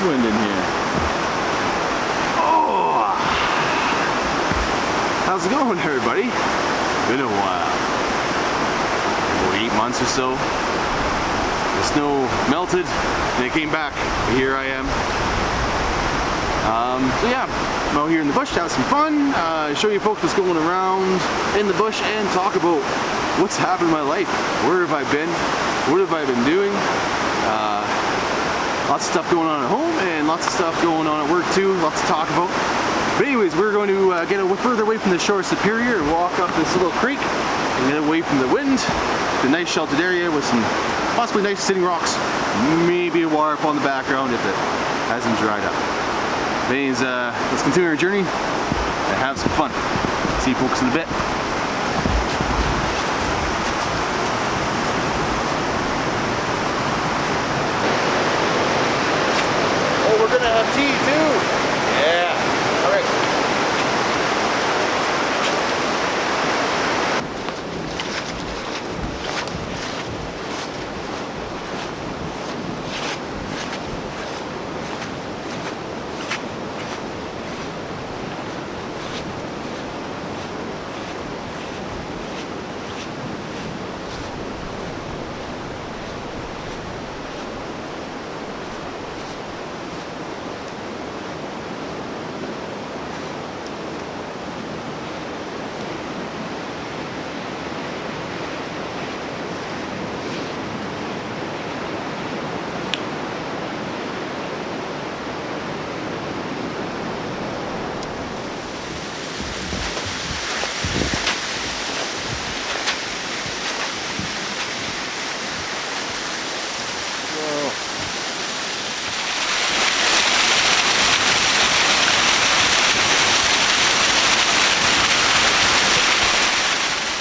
wind in here. Oh! How's it going, everybody? Been a while. About 8 months or so. The snow melted and it came back. Here I am. So yeah, I'm out here in the bush to have some fun, show you folks what's going around in the bush and talk about what's happened in my life. Where have I been? What have I been doing? Lots of stuff going on at home and lots of stuff going on at work too, lots to talk about. But anyways, we're going to get further away from the shore Superior and walk up this little creek and get away from the wind. The nice sheltered area with some possibly nice sitting rocks, maybe a waterfall in the background if it hasn't dried up. Anyways, let's continue our journey and have some fun. See you folks in a bit. Oh, we're gonna have tea too. Yeah. All right.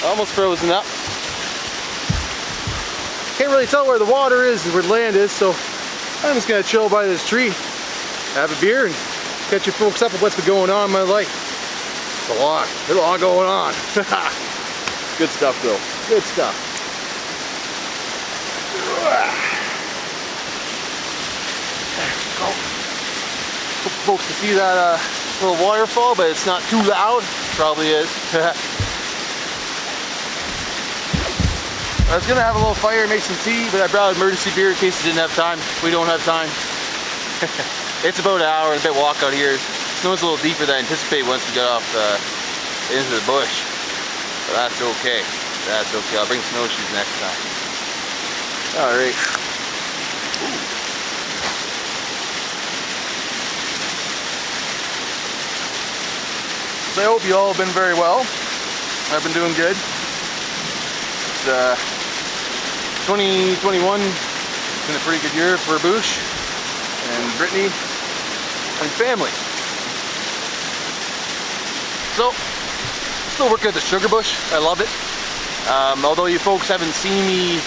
Almost frozen up. Can't really tell where the water is and where the land is, so I'm just gonna chill by this tree, have a beer, and catch you folks up with what's been going on in my life. It's a lot. There's a lot going on. Good stuff though. Good stuff. Hope folks can see that little waterfall, but it's not too loud. Probably is. I was gonna have a little fire and make some tea, but I brought an emergency beer in case I didn't have time. We don't have time. It's about an hour and a bit walk out here. Snow's a little deeper than I anticipated once we get off into the bush. But that's okay. That's okay. I'll bring snowshoes next time. Alright. So I hope you all have been very well. I've been doing good. It's 2021 has been a pretty good year for Boosh and Brittany and family. So, still working at the sugar bush. I love it. Although you folks haven't seen me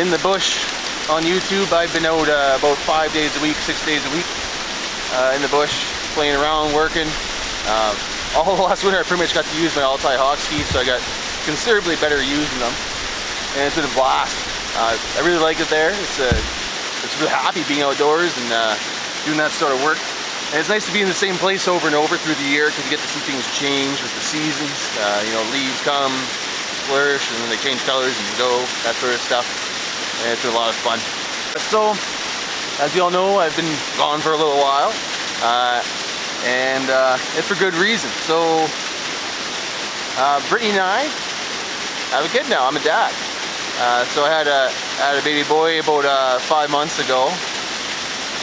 in the bush on YouTube, I've been out about 5 days a week, 6 days a week in the bush, playing around, working. All last winter I pretty much got to use my all-tie hawk skis, so I got considerably better using them. And it's been a blast. I really like it there. It's really happy being outdoors and doing that sort of work. And it's nice to be in the same place over and over through the year because you get to see things change with the seasons. You know, leaves come, flourish, and then they change colors and go, that sort of stuff. And it's been a lot of fun. So, as you all know, I've been gone for a little while. And it's for good reason. So, Brittany and I have a kid now. I'm a dad. So I had a baby boy about 5 months ago.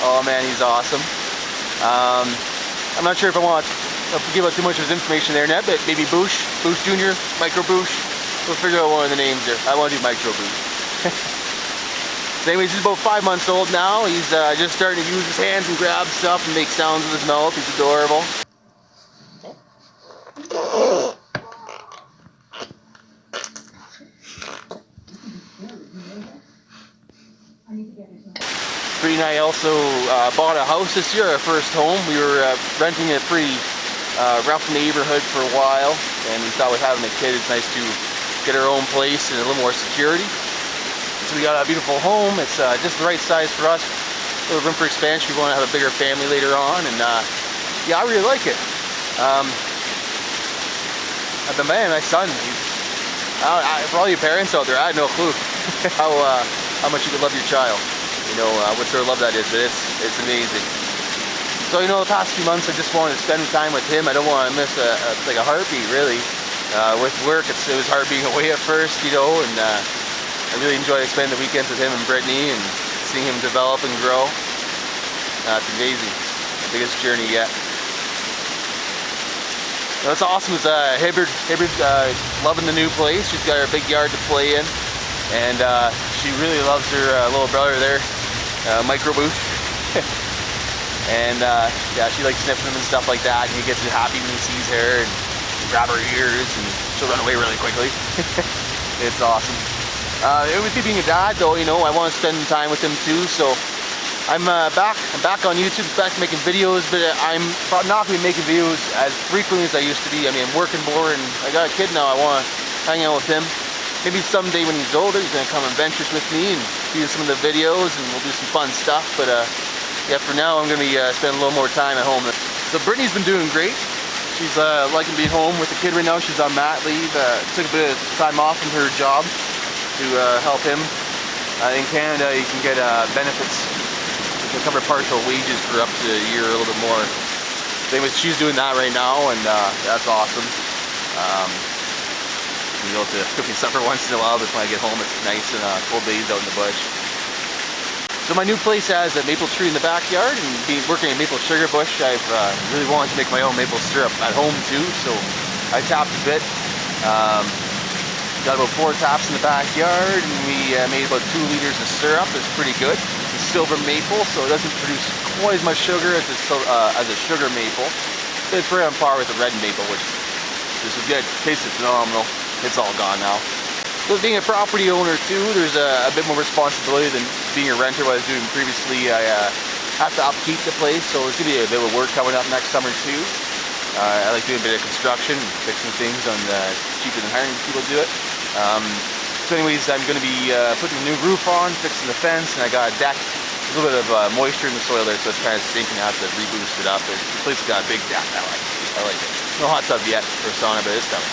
Oh man, he's awesome. I'm not sure if I want to give out too much of his information there net, but maybe Boosh Jr., Micro Boosh. We'll figure out one of the names there. I want to do Micro Boosh. So anyways, he's about 5 months old now. He's just starting to use his hands and grab stuff and make sounds with his mouth. He's adorable. Bree and I also bought a house this year, our first home. We were renting a pretty rough neighborhood for a while, and we thought with having a kid, it's nice to get our own place and a little more security. So we got a beautiful home. It's just the right size for us. little room for expansion. We want to have a bigger family later on, and yeah, I really like it. The man, my son, for all you parents out there, I had no clue how much you could love your child. You know, what sort of love that is, but it's amazing. So, you know, the past few months I just wanted to spend time with him. I don't want to miss like a heartbeat, really. With work, it was hard being away at first, you know, and I really enjoy spending the weekends with him and Brittany and seeing him develop and grow. It's amazing. The biggest journey yet. What's awesome is Hibbard loving the new place. She's got her big yard to play in, and she really loves her little brother there, Micro Boosh. And yeah, she likes sniffing him and stuff like that, and he gets happy when he sees her and grab her ears, and she'll run away really quickly. It's awesome. With me being a dad, though, you know, I want to spend time with him too, so I'm back on YouTube, back to making videos, but I'm not going to be making videos as frequently as I used to be. I mean, I'm working more, and I got a kid now. I want to hang out with him. Maybe someday when he's older, he's going to come and ventures with me and do some of the videos, and we'll do some fun stuff. But yeah, for now, I'm going to be spending a little more time at home. So Brittany's been doing great. She's liking being home with the kid right now. She's on mat leave. Took a bit of time off from her job to help him. In Canada, you can get benefits. You can cover partial wages for up to a year, or a little bit more. Anyways, she's doing that right now, and that's awesome. You know, to cook me supper once in a while, but when I get home, it's nice and cold days out in the bush. So my new place has a maple tree in the backyard, and working in maple sugar bush, I've really wanted to make my own maple syrup at home too. So I tapped a bit. Got about 4 taps in the backyard, and we made about 2 liters of syrup. It's pretty good. It's silver maple, so it doesn't produce quite as much sugar as a sugar maple. But it's right on par with the red maple, which this is good. Tastes phenomenal. It's all gone now. So being a property owner too, there's a bit more responsibility than being a renter. What I was doing previously, I have to upkeep the place, so it's gonna be a bit of work coming up next summer too. I like doing a bit of construction, fixing things on cheaper than hiring people to do it. So anyways, I'm going to be putting a new roof on, fixing the fence, and I got a deck. A little bit of moisture in the soil there, so it's kind of sinking. I have to reboost it up. The place has got a big deck. I like it. No hot tub yet for sauna, but it's coming.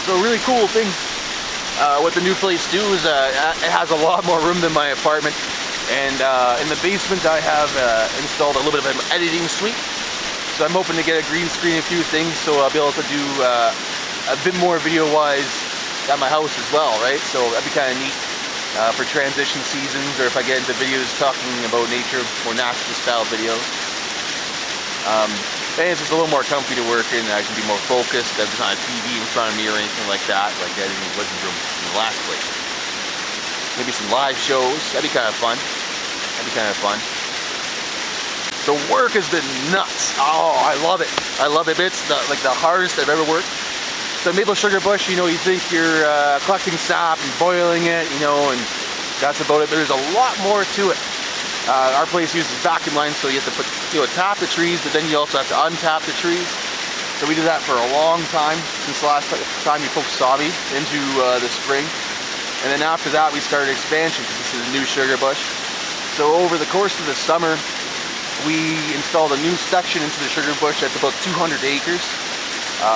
So a really cool thing, what the new place do is it has a lot more room than my apartment. And in the basement I have installed a little bit of an editing suite. So I'm hoping to get a green screen, a few things, so I'll be able to do a bit more video-wise at my house as well, right? So that'd be kind of neat for transition seasons, or if I get into videos talking about nature, more natural style videos. And it's just a little more comfy to work in. I can be more focused. There's not a TV in front of me or anything like that, like I didn't in the room in the last place. Maybe some live shows. That'd be kind of fun. So work has been nuts. Oh, I love it. I love it. It's like the hardest I've ever worked. So maple sugar bush, you know, you think you're collecting sap and boiling it, you know, and that's about it. But there's a lot more to it. Our place uses vacuum lines, so you have to tap the trees, but then you also have to untap the trees. So we did that for a long time, since the last time you folks saw me into the spring. And then after that, we started expansion, because this is a new sugar bush. So over the course of the summer, we installed a new section into the sugar bush that's about 200 acres.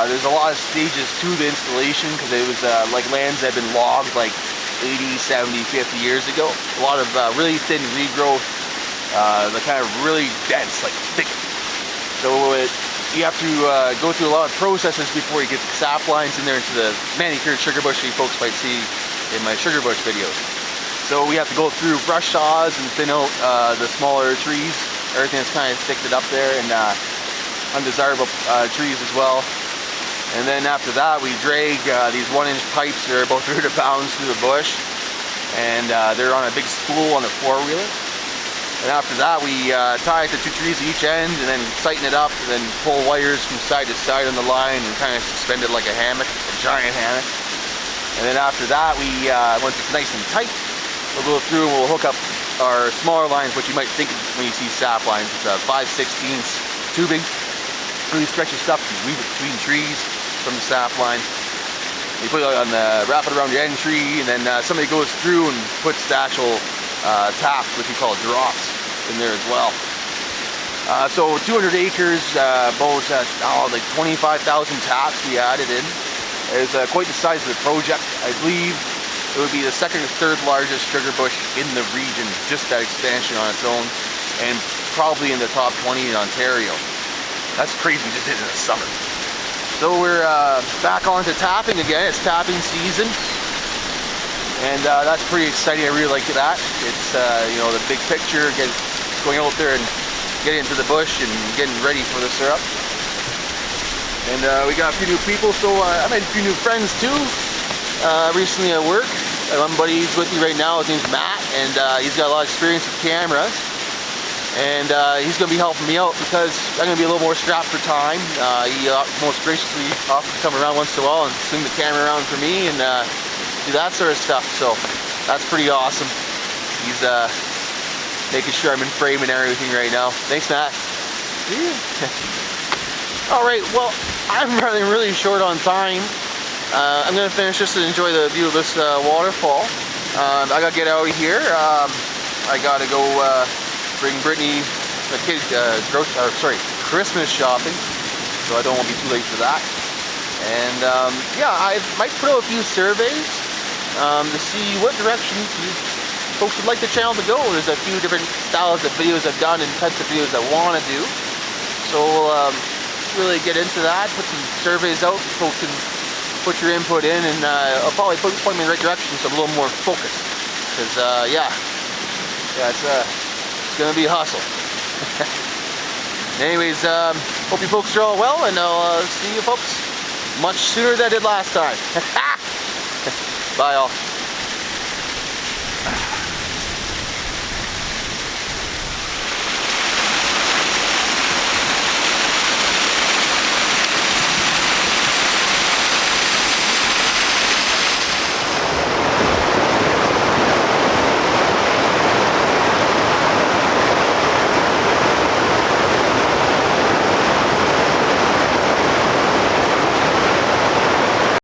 There's a lot of stages to the installation, because it was like lands that had been logged like 80, 70, 50 years ago. A lot of really thin regrowth, the kind of really dense, like thick. So you have to go through a lot of processes before you get the sap lines in there into the manicured sugar bush that you folks might see in my sugar bush videos. So we have to go through brush saws and thin out the smaller trees, everything that's kind of sticked up there, and undesirable trees as well. And then after that, we drag these 1-inch pipes that are about 300 pounds through the bush, and they're on a big spool on a 4-wheeler. And after that, we tie it to 2 trees at each end, and then tighten it up, and then pull wires from side to side on the line, and kind of suspend it like a hammock, a giant hammock. And then after that, we once it's nice and tight, we'll go through and we'll hook up our smaller lines, what you might think when you see sap lines. It's a 5/16 tubing, really stretchy stuff. You weave it between trees from the sap line. You put it on the, wrap it around the end tree, and then somebody goes through and puts the actual taps, what you call drops, in there as well. So 200 acres, about like 25,000 taps we added in. It was quite the size of the project. I believe it would be the second or third largest sugar bush in the region, just that expansion on its own, and probably in the top 20 in Ontario. That's crazy, we just did it in the summer. So we're back on to tapping again. It's tapping season. And that's pretty exciting. I really like that. It's you know, the big picture, going out there and getting into the bush and getting ready for the syrup. And we got a few new people, so I made a few new friends too recently at work. One buddy who's with me right now, his name's Matt, and he's got a lot of experience with cameras. And he's going to be helping me out because I'm going to be a little more strapped for time. He most graciously offered to come around once in a while and swing the camera around for me and do that sort of stuff, so that's pretty awesome. He's making sure I'm in frame and everything right now. Thanks, Matt. Alright, well, I'm running really short on time. I'm going to finish this and enjoy the view of this waterfall. I got to get out of here. I got to go bring Brittany the kids Christmas shopping, so I don't want to be too late for that. And yeah, I might put out a few surveys to see what direction you folks would like the channel to go. There's a few different styles of videos I've done and types of videos I want to do. So we'll really get into that, put some surveys out, folks can put your input in, and I'll probably point me in the right direction so I'm a little more focused. Because yeah, it's gonna be a hustle. Anyways, hope you folks are all well, and I'll see you folks much sooner than I did last time. Bye all.